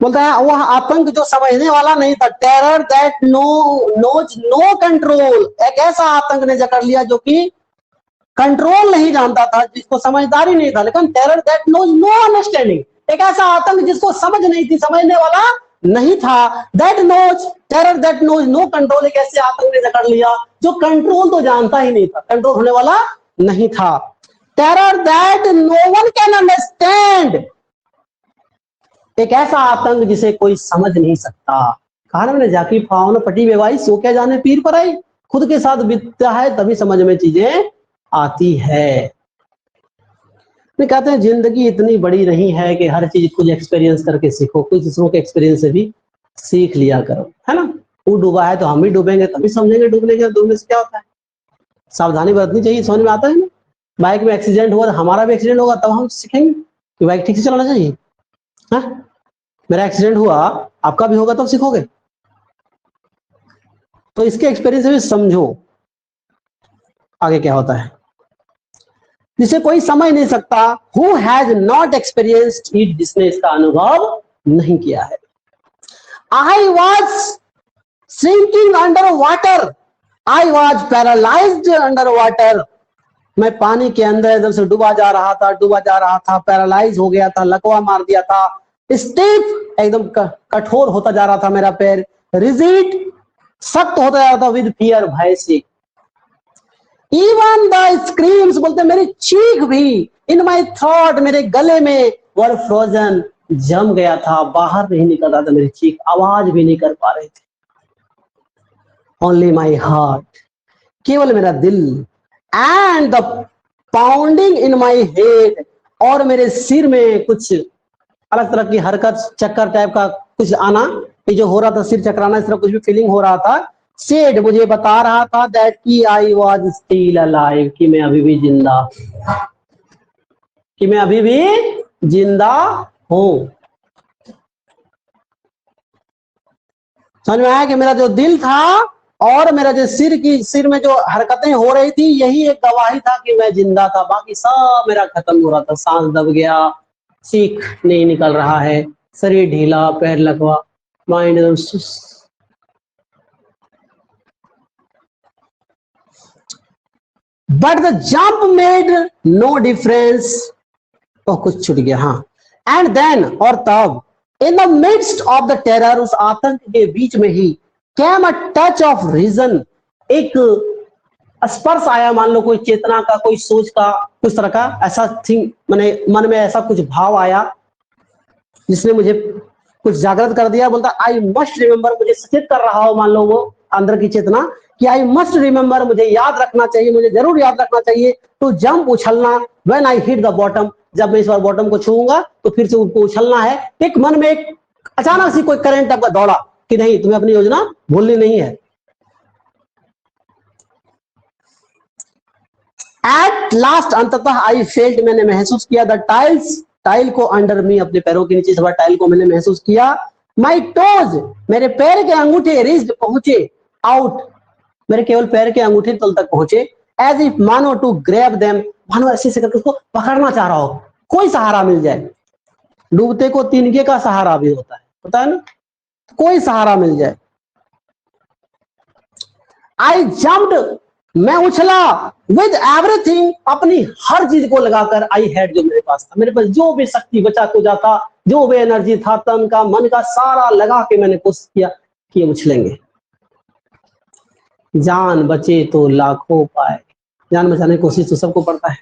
बोलता है वह आतंक जो समझने वाला नहीं था, terror that knows no control, एक ऐसा आतंक ने जकड़ लिया जो कि कंट्रोल नहीं जानता था, जिसको समझदारी नहीं था। लेकिन terror that knows no understanding, एक ऐसा आतंक जिसको समझ नहीं थी, समझने वाला नहीं था। That knows, terror that knows no control, एक ऐसे आतंक ने जकड़ लिया जो कंट्रोल तो जानता ही नहीं था, कंट्रोल होने वाला नहीं था। Terror that no one can understand, एक ऐसा आतंक जिसे कोई समझ नहीं सकता। कहा मैंने, जाकी फावन पटी बेवाई सो क्या जाने पीर पर आई, खुद के साथ बीतता है तभी समझ में चीजें आती है। कहते हैं जिंदगी इतनी बड़ी नहीं है कि हर चीज खुद एक्सपीरियंस करके सीखो, कुछ दूसरों के एक्सपीरियंस से भी सीख लिया करो, है ना। वो डूबा है तो हम भी डूबेंगे, तभी समझेंगे डूबने से क्या होता है। सावधानी बरतनी चाहिए, समझ में आता है ना। बाइक में एक्सीडेंट हुआ, हमारा भी एक्सीडेंट होगा, तब हम सीखेंगे कि बाइक ठीक से चलाना चाहिए। हाँ? मेरा एक्सीडेंट हुआ, आपका भी होगा, तब सीखोगे। तो इसके एक्सपीरियंस से भी समझो आगे क्या होता है, जिसे कोई समझ नहीं सकता। Who has not experienced it, जिसने इसका अनुभव नहीं किया है। I was sinking under water, I was paralysed under water, मैं पानी के अंदर इधर से डूबा जा रहा था, पैरालाइज हो गया था, लकवा मार दिया था। स्टीफ, एकदम कठोर होता जा रहा था मेरा पैर। रिजिड, सख्त होता जा रहा था। विद फियर, भय से। इवन द स्क्रीम्स, बोलते मेरी चीख भी, इन माई थॉट, मेरे गले में, वर फ्रोजन, जम गया था, बाहर नहीं निकल रहा था मेरी चीख, आवाज भी नहीं कर पा रहे थे। ओनली माई हार्ट, केवल मेरा दिल, and the pounding in my head, और मेरे सिर में कुछ अलग तरह की हरकत, चक्कर टाइप का कुछ आना, ये जो हो रहा था, सिर चकराना, इस तरह कुछ भी फीलिंग हो रहा था। सेड, मुझे बता रहा था, दैट की आई वॉज स्टिल अलाइव, कि मैं अभी भी जिंदा, कि मैं अभी भी जिंदा हूं। समझ में आया कि मेरा जो दिल था और मेरा जो सिर में जो हरकतें हो रही थी, यही एक गवाही था कि मैं जिंदा था। बाकी सब मेरा खत्म हो रहा था, सांस दब गया, चीख नहीं निकल रहा है, शरीर ढीला, पैर लकवा, माइंड एकदम सुस्त। But the jump made no difference, कुछ छूट गया, हाँ। एंड देन, और तब, in the midst of the terror, उस आतंक के बीच में ही, came a touch of reason, एक स्पर्श आया, मान लो कोई चेतना का, कोई सोच का, कुछ तरह का ऐसा थिंग, मैंने मन में ऐसा कुछ भाव आया जिसने मुझे कुछ जागृत कर दिया। बोलता आई मस्ट रिमेंबर, मुझे सचेत कर रहा हो, मान लो वो अंदर की चेतना, कि आई मस्ट रिमेंबर, मुझे याद रखना चाहिए, मुझे जरूर याद रखना चाहिए, टू जंप, उछलना, when I hit the bottom, जब मैं इस बार बॉटम को छूऊंगा तो फिर से उनको उछलना है। एक मन में एक अचानक सी कोई करंट आपका दौड़ा कि नहीं, तुम्हें अपनी योजना भूलनी नहीं है। एट लास्ट, अंततः, आई फेल्ट, मैंने महसूस किया, द टाइल्स, टाइल को, अंडर मी, अपने पैरों के नीचे से टाइल को मैंने महसूस किया। माई टोज, मेरे पैर के अंगूठे, रीच्ड, पहुंचे, आउट, मेरे केवल पैर के अंगूठे तल तक पहुंचे। एज इफ, मानो, टू ग्रैब देम, मानो ऐसे से करके उसको पकड़ना चाह रहा हो, कोई सहारा मिल जाए। डूबते को तिनके का सहारा भी होता है, पता है ना, कोई सहारा मिल जाए। आई जम्प्ड, मैं उछला, विद एवरीथिंग, अपनी हर चीज को लगाकर, आई हैड, जो मेरे पास था, मेरे पास जो भी शक्ति बचा कुचा था, जो भी एनर्जी था, तन का, मन का, सारा लगा के मैंने कोशिश किया कि उछलेंगे। जान बचे तो लाखों पाए, जान बचाने की कोशिश तो सबको पड़ता है।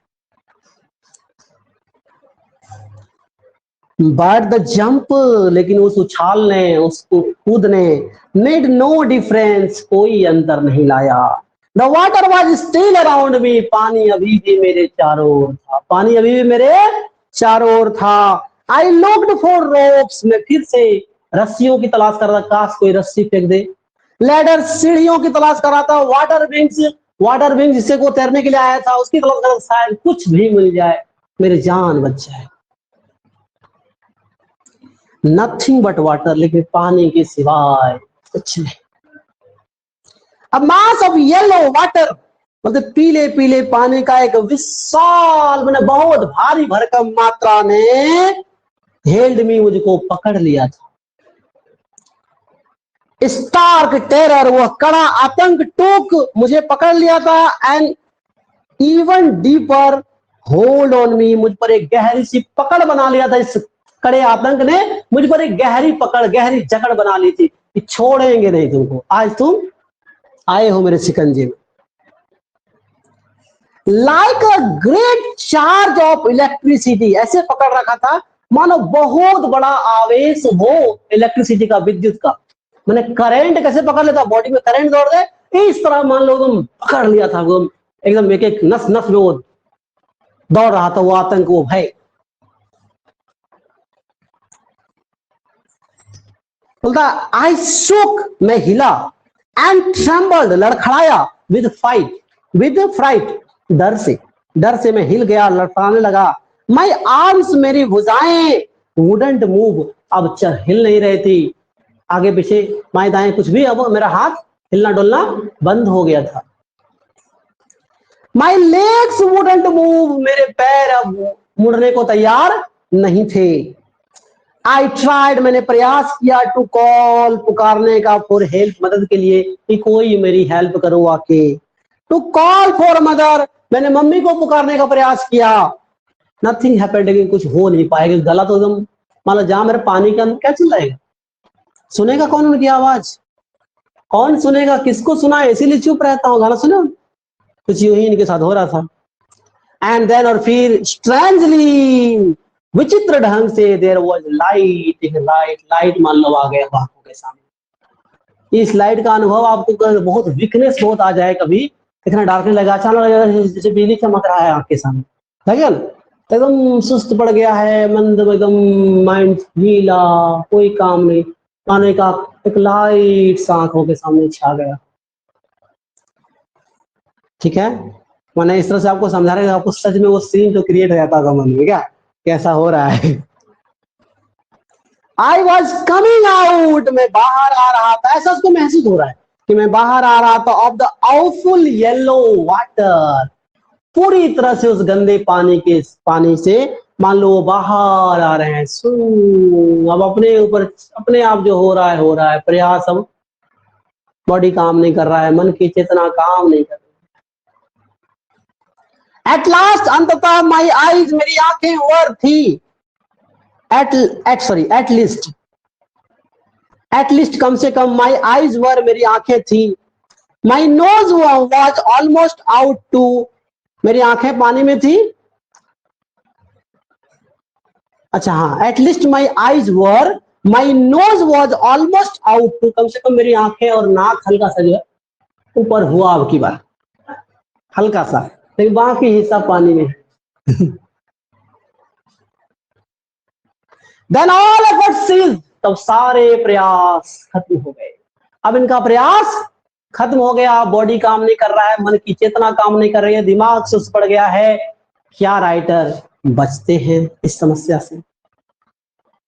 बट द जंप, लेकिन उस उछालने, उसको कूदने, मेड नो डिफरेंस, कोई अंतर नहीं लाया। The water was still around me, पानी अभी भी मेरे चारों ओर था, पानी अभी भी मेरे चारों ओर था। आई लुक्ड फॉर रोप्स, मैं फिर से रस्सियों की तलाश कर रहा, काश कोई रस्सी फेंक दे। लैडर, सीढ़ियों की तलाश कर रहा था। वाटर विंग्स, वाटर विंग्स जिससे को तैरने के लिए आया था, उसकी तलाश कर रहा, शायद कुछ भी मिल जाए, मेरी जान बच जाए। नथिंग बट वाटर, लेकिन पानी के सिवाय कुछ नहीं। अब मास ऑफ येलो वाटर, मतलब पीले पीले पानी का एक विशाल, मैंने बहुत भारी भरकम मात्रा ने हेल्ड मी, मुझको पकड़ लिया था। स्टार्क टेरर, वह कड़ा आतंक टूक मुझे पकड़ लिया था, and even deeper hold on me, मुझ पर एक गहरी सी पकड़ बना लिया था। इस कड़े आतंक ने मुझ पर एक गहरी पकड़, गहरी जकड़ बना ली थी कि छोड़ेंगे नहीं तुमको। आज तुम आए हो मेरे शिकंजे में। Like a great charge of electricity, ऐसे पकड़ रखा था मानो बहुत बड़ा आवेश हो इलेक्ट्रिसिटी का, विद्युत का। मैंने करंट कैसे पकड़ लेता, बॉडी में करंट दौड़ दे, इस तरह मान लो तुम पकड़ लिया था, वो एकदम एक एक नस नस में वो दौड़ रहा था, वो आतंक, वो भय। बोलता आई शोक, मैं हिला, एंड ट्रेम्बल्ड, लड़खड़ाया, विद फ्राइट, डर से मैं हिल गया, लड़खड़ाने लगा। माई आर्म्स, मेरी भुजाएं, वुडंट मूव, अब हिल नहीं रही थी, आगे पीछे बाएं दाएं कुछ भी, अब मेरा हाथ हिलना डुलना बंद हो गया था। माई लेग्स वुडंट मूव, मेरे पैर अब मुड़ने को तैयार नहीं थे। आई ट्राइड, मैंने प्रयास किया, टू कॉल, पुकारने का, फॉर हेल्प, मदद के लिए, कि कोई मेरी हेल्प करो आके। टू कॉल फॉर मदर, मैंने मम्मी को पुकारने का प्रयास किया। नथिंग हैपेंड, कुछ हो नहीं पाएगा, गला तो एकदम मान लो मेरे पानी के अंदर क्या चिल्लाएगा, सुनेगा कौन उनकी आवाज, कौन सुनेगा, किसको सुना, इसीलिए चुप रहता हूँ, गाना सुनो। कुछ यूं ही इनके साथ हो रहा था। एंड देन, और फिर स्ट्रेंजली, विचित्र ढंग से, देयर वाज लाइट मान लो आ गया आंखों के सामने। इस लाइट का अनुभव आपको बहुत वीकनेस बहुत आ जाए, कभी इतना डार्कने लगा, अचानक लगेगा जैसे बिजली चमक रहा है आंख के सामने, लगे एकदम सुस्त पड़ गया है, मंद एकदम, माइंड नीला, कोई काम नहीं, माने का एक लाइट आंखों के सामने छा गया। ठीक है, मैंने इस तरह से आपको समझा रहा है, आपको सच में वो सीन तो क्रिएट हो जाता होगा मन में, क्या कैसा हो रहा है। आई वॉज कमिंग आउट, मैं बाहर आ रहा था, ऐसा उसको महसूस हो रहा है कि मैं बाहर आ रहा था, ऑफ द आउटफुल येलो वाटर, पूरी तरह से उस गंदे पानी से मान लो वो बाहर आ रहे हैं। अब अपने ऊपर अपने आप जो हो रहा है प्रयास, अब बॉडी काम नहीं कर रहा है, मन की चेतना काम नहीं कर रही। एट लास्ट, अंततः, माई आईज, मेरी आंखें वर थी, एट लीस्ट कम से कम, माई आईज वर, मेरी आंखें थी। My nose was almost out too, मेरी आंखें पानी में थी। अच्छा हाँ, at least my eyes were, my nose was almost out too, कम से कम मेरी आंखें और नाक हल्का सा जो है ऊपर हुआ, अब की बार हल्का सा, लेकिन बाकी हिस्सा पानी में। देन ऑल एफर्ट्स सीज्ड, तब सारे प्रयास खत्म हो गए। अब इनका प्रयास खत्म हो गया, बॉडी काम नहीं कर रहा है, मन की चेतना काम नहीं कर रही है, दिमाग सुस्त पड़ गया है। क्या राइटर बचते हैं इस समस्या से,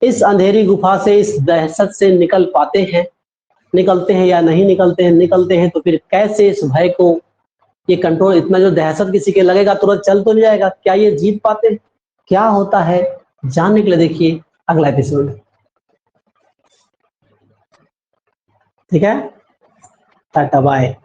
इस अंधेरी गुफा से, इस दहशत से निकल पाते हैं, निकलते हैं या नहीं निकलते हैं, निकलते हैं तो फिर कैसे इस भय को ये कंट्रोल, इतना जो दहशत किसी के लगेगा तुरंत चल तो नहीं जाएगा, क्या ये जीत पाते हैं, क्या होता है, जानने के लिए देखिए अगला एपिसोड। ठीक है, टाटा बाय।